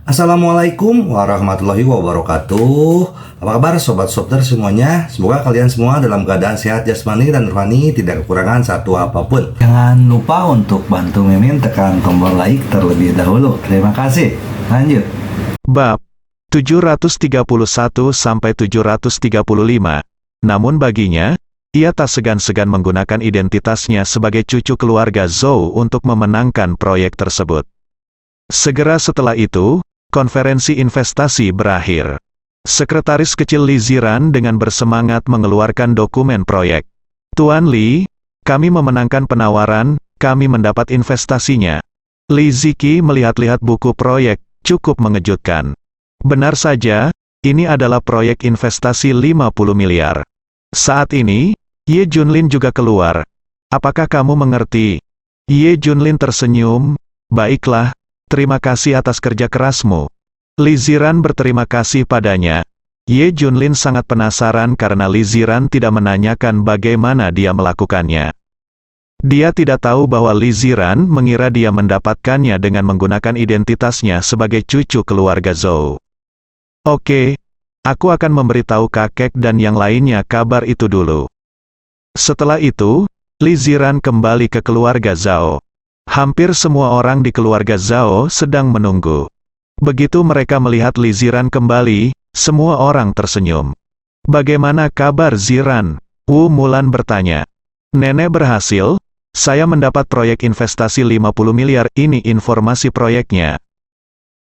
Assalamualaikum warahmatullahi wabarakatuh. Apa kabar sobat Sopter semuanya? Semoga kalian semua dalam keadaan sehat jasmani dan rohani, tidak kekurangan satu apapun. Jangan lupa untuk bantu Mimin tekan tombol like terlebih dahulu. Terima kasih. Lanjut. Bab 731 sampai 735. Namun baginya, ia tak segan-segan menggunakan identitasnya sebagai cucu keluarga Zhou untuk memenangkan proyek tersebut. Segera setelah itu, konferensi investasi berakhir. Sekretaris kecil Li Ziran dengan bersemangat mengeluarkan dokumen proyek. Tuan Li, kami memenangkan penawaran, kami mendapat investasinya. Li Ziki melihat-lihat buku proyek, cukup mengejutkan. Benar saja, ini adalah proyek investasi 50 miliar. Saat ini, Ye Junlin juga keluar. Apakah kamu mengerti? Ye Junlin tersenyum. Baiklah, terima kasih atas kerja kerasmu. Li Ziran berterima kasih padanya. Ye Junlin sangat penasaran karena Li Ziran tidak menanyakan bagaimana dia melakukannya. Dia tidak tahu bahwa Li Ziran mengira dia mendapatkannya dengan menggunakan identitasnya sebagai cucu keluarga Zhou. Oke, aku akan memberitahu kakek dan yang lainnya kabar itu dulu. Setelah itu, Li Ziran kembali ke keluarga Zhao. Hampir semua orang di keluarga Zhao sedang menunggu. Begitu mereka melihat Li Ziran kembali, semua orang tersenyum. Bagaimana kabar Ziran? Wu Mulan bertanya. Nenek berhasil, saya mendapat proyek investasi 50 miliar, ini informasi proyeknya.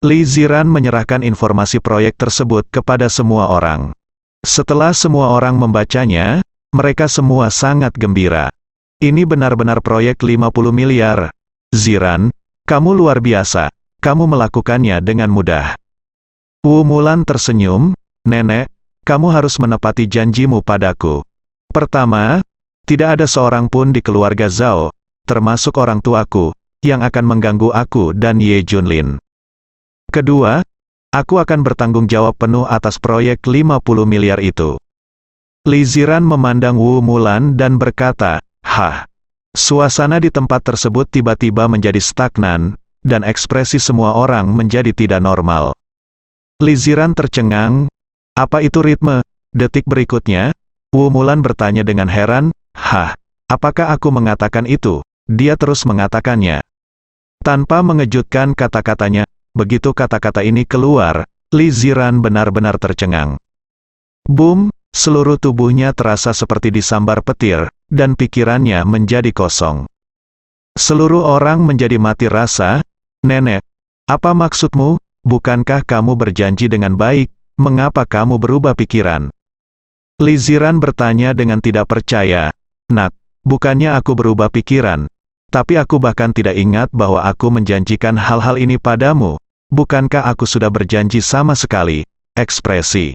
Li Ziran menyerahkan informasi proyek tersebut kepada semua orang. Setelah semua orang membacanya, mereka semua sangat gembira. Ini benar-benar proyek 50 miliar. Ziran, kamu luar biasa. Kamu melakukannya dengan mudah. Wu Mulan tersenyum. Nenek, kamu harus menepati janjimu padaku. Pertama, tidak ada seorang pun di keluarga Zhao, termasuk orang tuaku, yang akan mengganggu aku dan Ye Junlin. Kedua, aku akan bertanggung jawab penuh atas proyek 50 miliar itu. Li Ziran memandang Wu Mulan dan berkata, "Hah." Suasana di tempat tersebut tiba-tiba menjadi stagnan, dan ekspresi semua orang menjadi tidak normal. Li Ziran tercengang. Apa itu ritme? Detik berikutnya, Wu Mulan bertanya dengan heran, "Hah, apakah aku mengatakan itu?" Dia terus mengatakannya. Tanpa mengejutkan kata-katanya, begitu kata-kata ini keluar, Li Ziran benar-benar tercengang. Boom, seluruh tubuhnya terasa seperti disambar petir, dan pikirannya menjadi kosong. Seluruh orang menjadi mati rasa. Nenek, apa maksudmu? Bukankah kamu berjanji dengan baik? Mengapa kamu berubah pikiran? Li Ziran bertanya dengan tidak percaya. Nak, bukannya aku berubah pikiran. Tapi aku bahkan tidak ingat bahwa aku menjanjikan hal-hal ini padamu. Bukankah aku sudah berjanji sama sekali? Ekspresi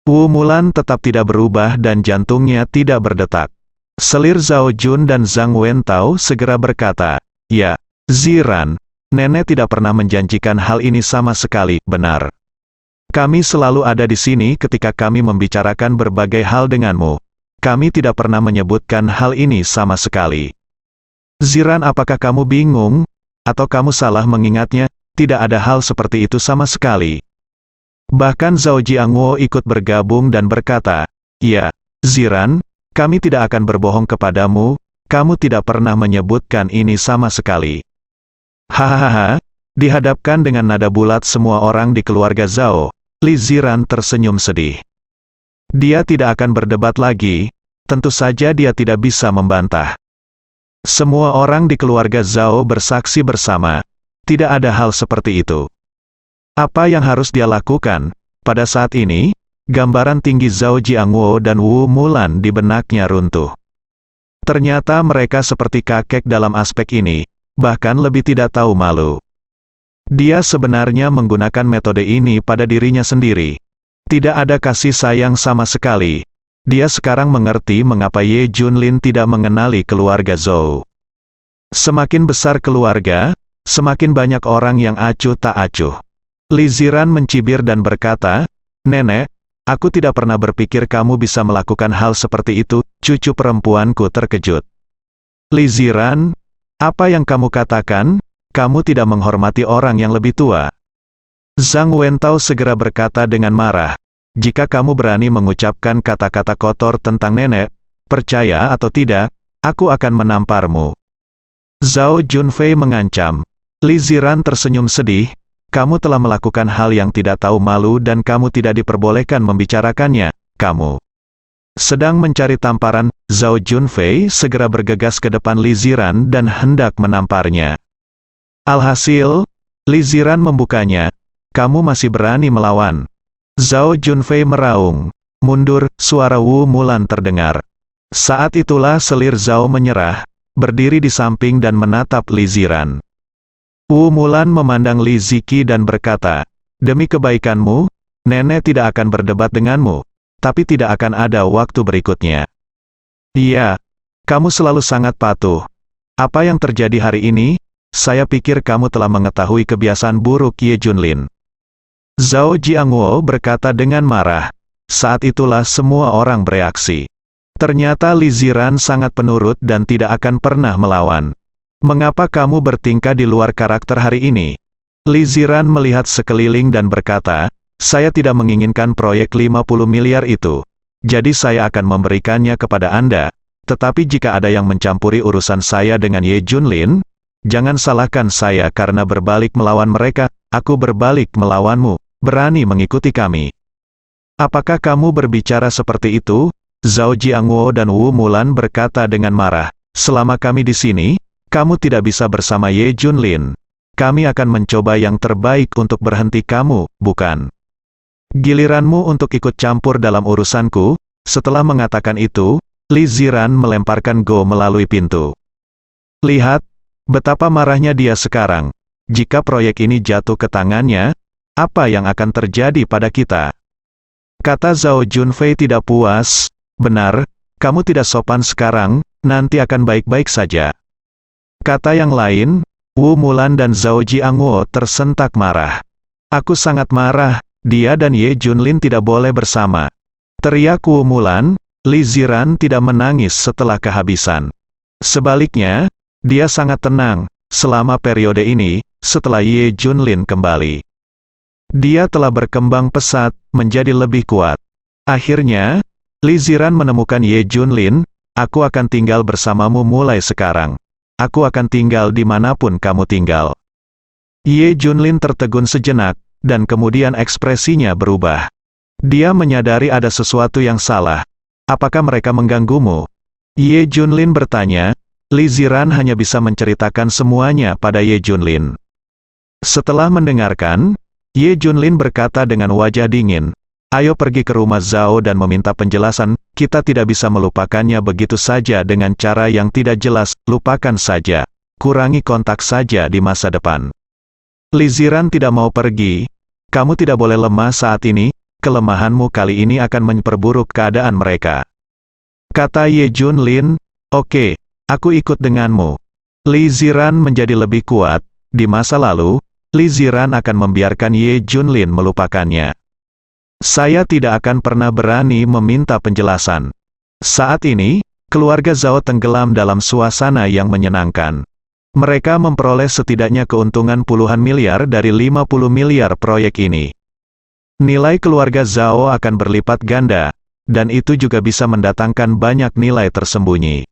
Wu Mulan tetap tidak berubah dan jantungnya tidak berdetak. Selir Zhao Jun dan Zhang Wentao segera berkata, "Ya, Ziran, nenek tidak pernah menjanjikan hal ini sama sekali, benar. Kami selalu ada di sini ketika kami membicarakan berbagai hal denganmu. Kami tidak pernah menyebutkan hal ini sama sekali." Ziran, apakah kamu bingung? Atau kamu salah mengingatnya? Tidak ada hal seperti itu sama sekali. Bahkan Zhao Jiangwo ikut bergabung dan berkata, "Ya, Ziran, kami tidak akan berbohong kepadamu, kamu tidak pernah menyebutkan ini sama sekali." Hahaha, dihadapkan dengan nada bulat semua orang di keluarga Zhao, Li Ziran tersenyum sedih. Dia tidak akan berdebat lagi, tentu saja dia tidak bisa membantah. Semua orang di keluarga Zhao bersaksi bersama, tidak ada hal seperti itu. Apa yang harus dia lakukan? Pada saat ini, gambaran tinggi Zhao Jiangwo dan Wu Mulan di benaknya runtuh. Ternyata mereka seperti kakek dalam aspek ini, bahkan lebih tidak tahu malu. Dia sebenarnya menggunakan metode ini pada dirinya sendiri. Tidak ada kasih sayang sama sekali. Dia sekarang mengerti mengapa Ye Junlin tidak mengenali keluarga Zhou. Semakin besar keluarga, semakin banyak orang yang acuh tak acuh. Li Ziran mencibir dan berkata, "Nenek, aku tidak pernah berpikir kamu bisa melakukan hal seperti itu." Cucu perempuanku terkejut. Li Ziran, apa yang kamu katakan? Kamu tidak menghormati orang yang lebih tua. Zhang Wentao segera berkata dengan marah, "Jika kamu berani mengucapkan kata-kata kotor tentang nenek, percaya atau tidak, aku akan menamparmu." Zhao Junfei mengancam. Li Ziran tersenyum sedih, "Kamu telah melakukan hal yang tidak tahu malu dan kamu tidak diperbolehkan membicarakannya, kamu." Sedang mencari tamparan, Zhao Junfei segera bergegas ke depan Li Ziran dan hendak menamparnya. Alhasil, Li Ziran membukanya. "Kamu masih berani melawan?" Zhao Junfei meraung. "Mundur!" Suara Wu Mulan terdengar. Saat itulah selir Zhao menyerah, berdiri di samping dan menatap Li Ziran. Wu Mulan memandang Li Ziki dan berkata, "Demi kebaikanmu, nenek tidak akan berdebat denganmu, tapi tidak akan ada waktu berikutnya." "Iya, kamu selalu sangat patuh. Apa yang terjadi hari ini? Saya pikir kamu telah mengetahui kebiasaan buruk Ye Junlin." Zhao Jiangwo berkata dengan marah. Saat itulah semua orang bereaksi. Ternyata Li Ziran sangat penurut dan tidak akan pernah melawan. "Mengapa kamu bertingkah di luar karakter hari ini?" Li Ziran melihat sekeliling dan berkata, "Saya tidak menginginkan proyek 50 miliar itu. Jadi saya akan memberikannya kepada Anda. Tetapi jika ada yang mencampuri urusan saya dengan Ye Junlin, jangan salahkan saya karena berbalik melawan mereka, aku berbalik melawanmu. Berani mengikuti kami?" "Apakah kamu berbicara seperti itu?" Zhao Jiangwo dan Wu Mulan berkata dengan marah. "Selama kami di sini, kamu tidak bisa bersama Ye Junlin. Kami akan mencoba yang terbaik untuk berhenti kamu, bukan? Giliranmu untuk ikut campur dalam urusanku." Setelah mengatakan itu, Li Ziran melemparkan Go melalui pintu. "Lihat, betapa marahnya dia sekarang. Jika proyek ini jatuh ke tangannya, apa yang akan terjadi pada kita?" Kata Zhao Junfei tidak puas. "Benar, kamu tidak sopan sekarang, nanti akan baik-baik saja." Kata yang lain, Wu Mulan dan Zhao Jiangwo tersentak marah. "Aku sangat marah, dia dan Ye Junlin tidak boleh bersama." Teriak Wu Mulan. Li Ziran tidak menangis setelah kehabisan. Sebaliknya, dia sangat tenang selama periode ini, setelah Ye Junlin kembali. Dia telah berkembang pesat, menjadi lebih kuat. Akhirnya, Li Ziran menemukan Ye Junlin. "Aku akan tinggal bersamamu mulai sekarang. Aku akan tinggal dimanapun kamu tinggal." Ye Junlin tertegun sejenak, dan kemudian ekspresinya berubah. Dia menyadari ada sesuatu yang salah. "Apakah mereka mengganggumu?" Ye Junlin bertanya. Li Ziran hanya bisa menceritakan semuanya pada Ye Junlin. Setelah mendengarkan, Ye Junlin berkata dengan wajah dingin, "Ayo pergi ke rumah Zhao dan meminta penjelasan, kita tidak bisa melupakannya begitu saja dengan cara yang tidak jelas, lupakan saja. Kurangi kontak saja di masa depan." Li Ziran tidak mau pergi. "Kamu tidak boleh lemah saat ini, kelemahanmu kali ini akan memperburuk keadaan mereka." Kata Ye Junlin, "Oke, aku ikut denganmu." Li Ziran menjadi lebih kuat. Di masa lalu, Li Ziran akan membiarkan Ye Junlin melupakannya. "Saya tidak akan pernah berani meminta penjelasan." Saat ini, keluarga Zhao tenggelam dalam suasana yang menyenangkan. Mereka memperoleh setidaknya keuntungan puluhan miliar dari 50 miliar proyek ini. Nilai keluarga Zhao akan berlipat ganda, dan itu juga bisa mendatangkan banyak nilai tersembunyi.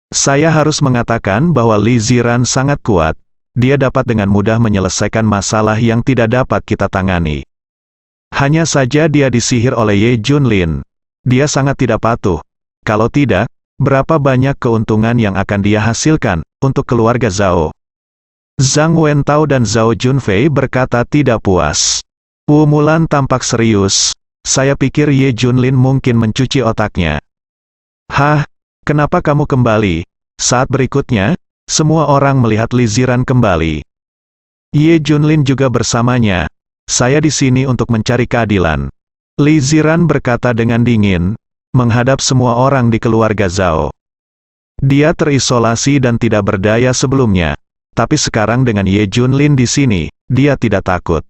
Saya harus mengatakan bahwa Li Ziran sangat kuat. Dia dapat dengan mudah menyelesaikan masalah yang tidak dapat kita tangani. Hanya saja dia disihir oleh Ye Junlin. Dia sangat tidak patuh. Kalau tidak, berapa banyak keuntungan yang akan dia hasilkan untuk keluarga Zhao? Zhang Wentao dan Zhao Junfei berkata tidak puas. Wu Mulan tampak serius. "Saya pikir Ye Junlin mungkin mencuci otaknya." "Hah? Kenapa kamu kembali?" Saat berikutnya, semua orang melihat Li Ziran kembali. Ye Junlin juga bersamanya. "Saya di sini untuk mencari keadilan." Li Ziran berkata dengan dingin, menghadap semua orang di keluarga Zhao. Dia terisolasi dan tidak berdaya sebelumnya, tapi sekarang dengan Ye Junlin di sini, dia tidak takut.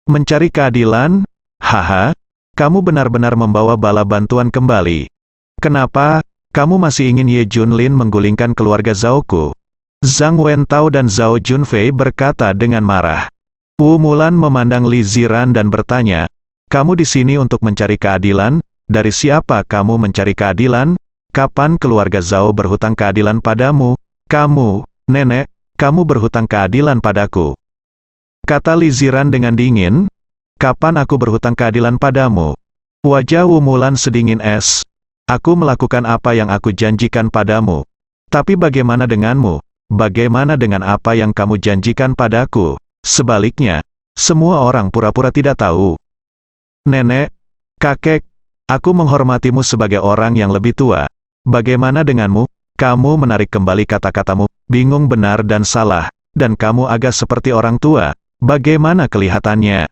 "Mencari keadilan? Haha, kamu benar-benar membawa bala bantuan kembali. Kenapa? Kamu masih ingin Ye Junlin menggulingkan keluarga Zhao-ku?" Zhang Wentao dan Zhao Junfei berkata dengan marah. Wu Mulan memandang Li Ziran dan bertanya, "Kamu di sini untuk mencari keadilan? Dari siapa kamu mencari keadilan? Kapan keluarga Zhao berhutang keadilan padamu? Kamu, nenek, kamu berhutang keadilan padaku." Kata Li Ziran dengan dingin, "Kapan aku berhutang keadilan padamu?" Wajah Wu Mulan sedingin es. "Aku melakukan apa yang aku janjikan padamu. Tapi bagaimana denganmu? Bagaimana dengan apa yang kamu janjikan padaku? Sebaliknya, semua orang pura-pura tidak tahu." "Nenek, kakek, aku menghormatimu sebagai orang yang lebih tua. Bagaimana denganmu? Kamu menarik kembali kata-katamu, bingung benar dan salah, dan kamu agak seperti orang tua. Bagaimana kelihatannya?"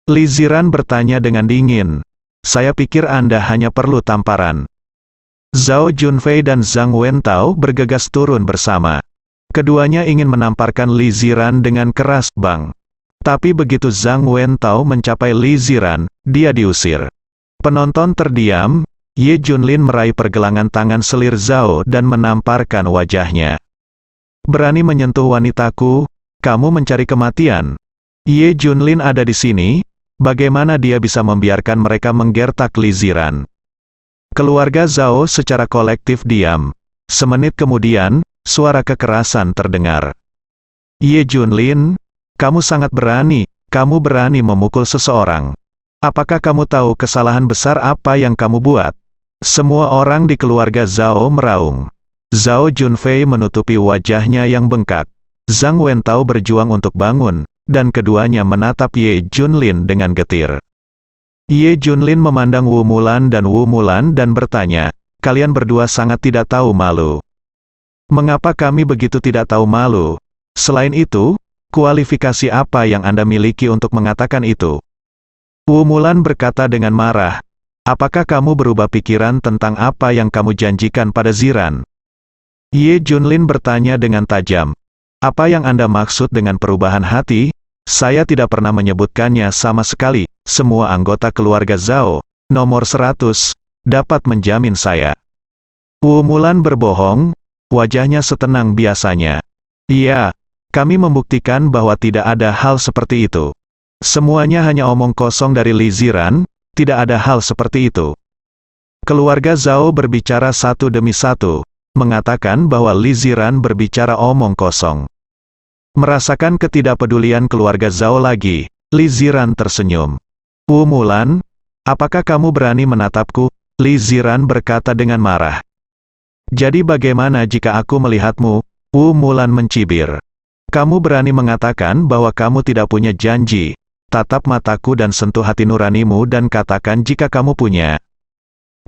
Li Ziran bertanya dengan dingin. "Saya pikir Anda hanya perlu tamparan." Zhao Junfei dan Zhang Wentao bergegas turun bersama. Keduanya ingin menamparkan Li Ziran dengan keras, "Bang." Tapi begitu Zhang Wentao mencapai Li Ziran, dia diusir. Penonton terdiam. Ye Junlin meraih pergelangan tangan selir Zhao dan menamparkan wajahnya. "Berani menyentuh wanitaku? Kamu mencari kematian." Ye Junlin ada di sini. Bagaimana dia bisa membiarkan mereka menggertak Li Ziran? Keluarga Zhao secara kolektif diam. Semenit kemudian, suara kekerasan terdengar. "Ye Junlin, kamu sangat berani. Kamu berani memukul seseorang. Apakah kamu tahu kesalahan besar apa yang kamu buat?" Semua orang di keluarga Zhao meraung. Zhao Junfei menutupi wajahnya yang bengkak. Zhang Wentao berjuang untuk bangun, dan keduanya menatap Ye Junlin dengan getir. Ye Junlin memandang Wu Mulan dan bertanya, "Kalian berdua sangat tidak tahu malu. Mengapa kami begitu tidak tahu malu? Selain itu, kualifikasi apa yang Anda miliki untuk mengatakan itu?" Wu Mulan berkata dengan marah, "Apakah kamu berubah pikiran tentang apa yang kamu janjikan pada Ziran?" Ye Junlin bertanya dengan tajam, "Apa yang Anda maksud dengan perubahan hati? Saya tidak pernah menyebutkannya sama sekali. Semua anggota keluarga Zhao, nomor 100, dapat menjamin saya." Wu Mulan berbohong, wajahnya setenang biasanya. "Iya, kami membuktikan bahwa tidak ada hal seperti itu. Semuanya hanya omong kosong dari Li Ziran. Tidak ada hal seperti itu." Keluarga Zhao berbicara satu demi satu, mengatakan bahwa Li Ziran berbicara omong kosong. Merasakan ketidakpedulian keluarga Zhao lagi, Li Ziran tersenyum. "Wu Mulan, apakah kamu berani menatapku?" Li Ziran berkata dengan marah. "Jadi bagaimana jika aku melihatmu?" Wu Mulan mencibir. "Kamu berani mengatakan bahwa kamu tidak punya janji. Tatap mataku dan sentuh hati nuranimu dan katakan jika kamu punya."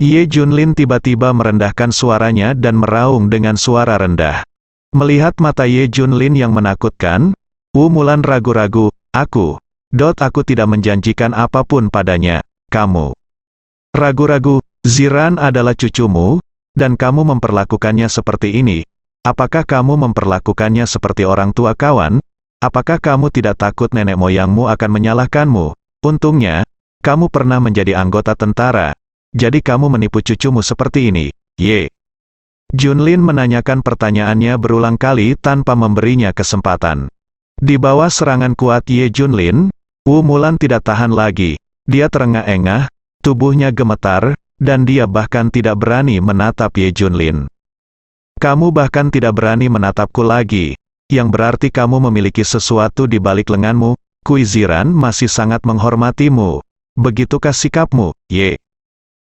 Ye Junlin tiba-tiba merendahkan suaranya dan meraung dengan suara rendah. Melihat mata Ye Junlin yang menakutkan, Wu Mulan ragu-ragu, aku tidak menjanjikan apapun padanya. Kamu ragu-ragu, Ziran adalah cucumu, dan kamu memperlakukannya seperti ini. Apakah kamu memperlakukannya seperti orang tua kawan? Apakah kamu tidak takut nenek moyangmu akan menyalahkanmu? Untungnya, kamu pernah menjadi anggota tentara. Jadi kamu menipu cucumu seperti ini, Ye. Junlin menanyakan pertanyaannya berulang kali tanpa memberinya kesempatan. Di bawah serangan kuat Ye Junlin, Wu Mulan tidak tahan lagi. Dia terengah-engah, tubuhnya gemetar, dan dia bahkan tidak berani menatap Ye Junlin. "Kamu bahkan tidak berani menatapku lagi. Yang berarti kamu memiliki sesuatu di balik lenganmu. Kui Ziran masih sangat menghormatimu. Begitukah sikapmu, Ye?"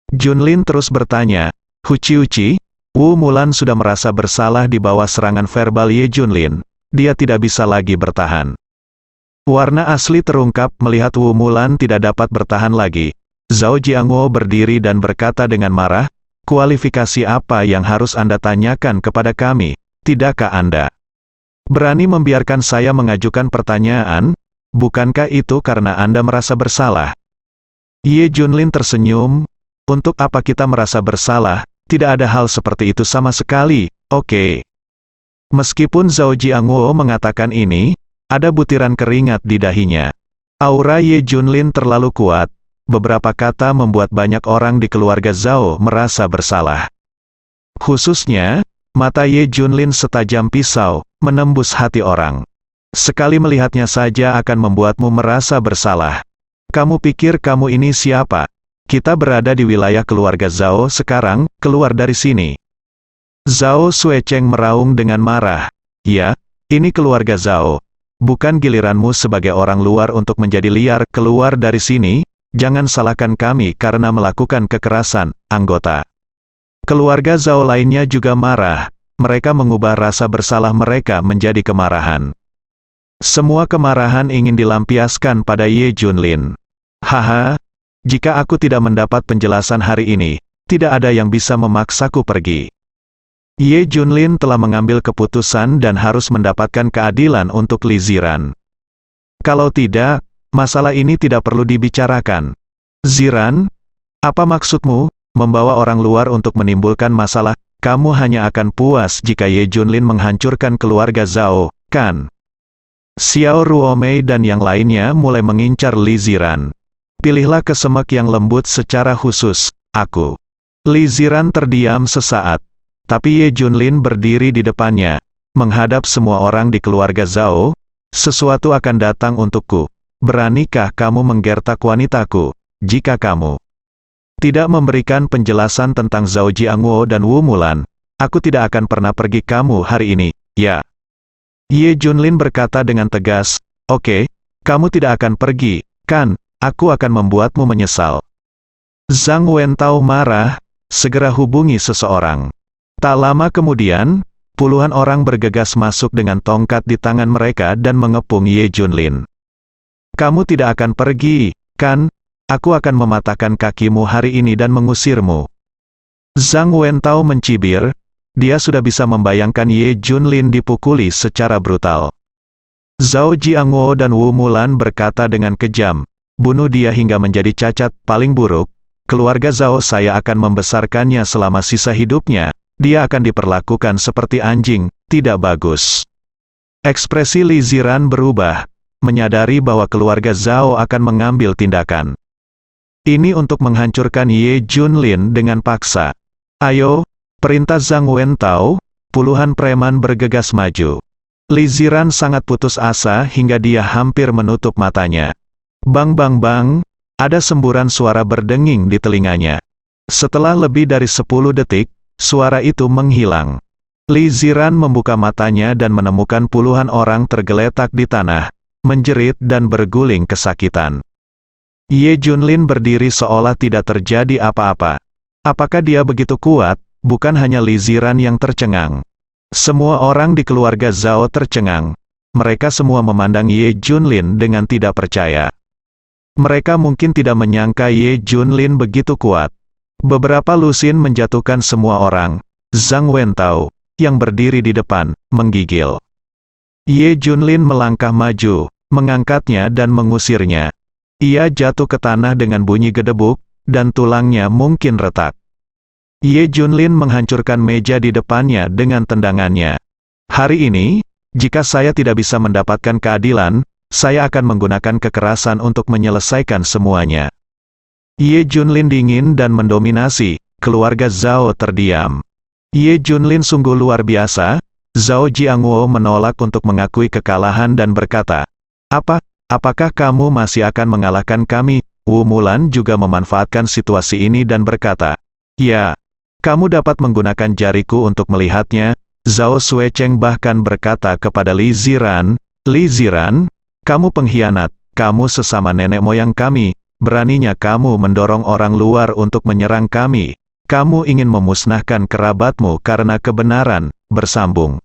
Junlin terus bertanya. Huci-huci, Wu Mulan sudah merasa bersalah di bawah serangan verbal Ye Junlin. Dia tidak bisa lagi bertahan. Warna asli terungkap melihat Wu Mulan tidak dapat bertahan lagi. Zhao Jiangwo berdiri dan berkata dengan marah, "Kualifikasi apa yang harus Anda tanyakan kepada kami? Tidakkah Anda berani membiarkan saya mengajukan pertanyaan? Bukankah itu karena Anda merasa bersalah?" Ye Junlin tersenyum. "Untuk apa kita merasa bersalah? Tidak ada hal seperti itu sama sekali, oke." Meskipun Zhao Jiangwo mengatakan ini, ada butiran keringat di dahinya. Aura Ye Junlin terlalu kuat. Beberapa kata membuat banyak orang di keluarga Zhao merasa bersalah. Khususnya, mata Ye Junlin setajam pisau, menembus hati orang. Sekali melihatnya saja akan membuatmu merasa bersalah. Kamu pikir kamu ini siapa? Kita berada di wilayah keluarga Zhao sekarang, keluar dari sini. Zhao Xuecheng meraung dengan marah. Ya, ini keluarga Zhao. Bukan giliranmu sebagai orang luar untuk menjadi liar, keluar dari sini. Jangan salahkan kami karena melakukan kekerasan, anggota. Keluarga Zhao lainnya juga marah. Mereka mengubah rasa bersalah mereka menjadi kemarahan. Semua kemarahan ingin dilampiaskan pada Ye Junlin. Haha, jika aku tidak mendapat penjelasan hari ini, tidak ada yang bisa memaksaku pergi. Ye Junlin telah mengambil keputusan dan harus mendapatkan keadilan untuk Li Ziran. Kalau tidak, masalah ini tidak perlu dibicarakan. Ziran, apa maksudmu, membawa orang luar untuk menimbulkan masalah? Kamu hanya akan puas jika Ye Junlin menghancurkan keluarga Zhao, kan? Xiao Ruomei dan yang lainnya mulai mengincar Li Ziran. Pilihlah kesemek yang lembut secara khusus, aku. Li Ziran terdiam sesaat. Tapi Ye Junlin berdiri di depannya, menghadap semua orang di keluarga Zhao. Sesuatu akan datang untukku. Beranikah kamu menggertak wanitaku? Jika kamu tidak memberikan penjelasan tentang Zhao Jiangwo dan Wu Mulan, aku tidak akan pernah pergi kamu hari ini, ya. Ye Junlin berkata dengan tegas, oke, kamu tidak akan pergi, kan? Aku akan membuatmu menyesal. Zhang Wentao marah, segera hubungi seseorang. Tak lama kemudian, puluhan orang bergegas masuk dengan tongkat di tangan mereka dan mengepung Ye Junlin. Kamu tidak akan pergi, kan? Aku akan mematahkan kakimu hari ini dan mengusirmu. Zhang Wentao mencibir. Dia sudah bisa membayangkan Ye Junlin dipukuli secara brutal. Zhao Jiangwo dan Wu Mulan berkata dengan kejam, bunuh dia hingga menjadi cacat, paling buruk, keluarga Zhao saya akan membesarkannya selama sisa hidupnya, dia akan diperlakukan seperti anjing, tidak bagus. Ekspresi Li Ziran berubah, menyadari bahwa keluarga Zhao akan mengambil tindakan. Ini untuk menghancurkan Ye Junlin dengan paksa. Ayo, perintah Zhang Wentao, puluhan preman bergegas maju. Li Ziran sangat putus asa hingga dia hampir menutup matanya. Bang bang bang, ada semburan suara berdenging di telinganya. Setelah lebih dari 10 detik, suara itu menghilang. Li Ziran membuka matanya dan menemukan puluhan orang tergeletak di tanah, menjerit dan berguling kesakitan. Ye Junlin berdiri seolah tidak terjadi apa-apa. Apakah dia begitu kuat? Bukan hanya Li Ziran yang tercengang. Semua orang di keluarga Zhao tercengang. Mereka semua memandang Ye Junlin dengan tidak percaya. Mereka mungkin tidak menyangka Ye Junlin begitu kuat. Beberapa lusin menjatuhkan semua orang. Zhang Wentao, yang berdiri di depan, menggigil. Ye Junlin melangkah maju, mengangkatnya dan mengusirnya. Ia jatuh ke tanah dengan bunyi gedebuk, dan tulangnya mungkin retak. Ye Junlin menghancurkan meja di depannya dengan tendangannya. Hari ini, jika saya tidak bisa mendapatkan keadilan, saya akan menggunakan kekerasan untuk menyelesaikan semuanya. Ye Junlin dingin dan mendominasi, keluarga Zhao terdiam. Ye Junlin sungguh luar biasa. Zhao Jiangwo menolak untuk mengakui kekalahan dan berkata, apakah kamu masih akan mengalahkan kami? Wu Mulan juga memanfaatkan situasi ini dan berkata, ya. Kamu dapat menggunakan jariku untuk melihatnya. Zhao Xuecheng bahkan berkata kepada Li Ziran, kamu pengkhianat, kamu sesama nenek moyang kami, beraninya kamu mendorong orang luar untuk menyerang kami. Kamu ingin memusnahkan kerabatmu karena kebenaran, bersambung.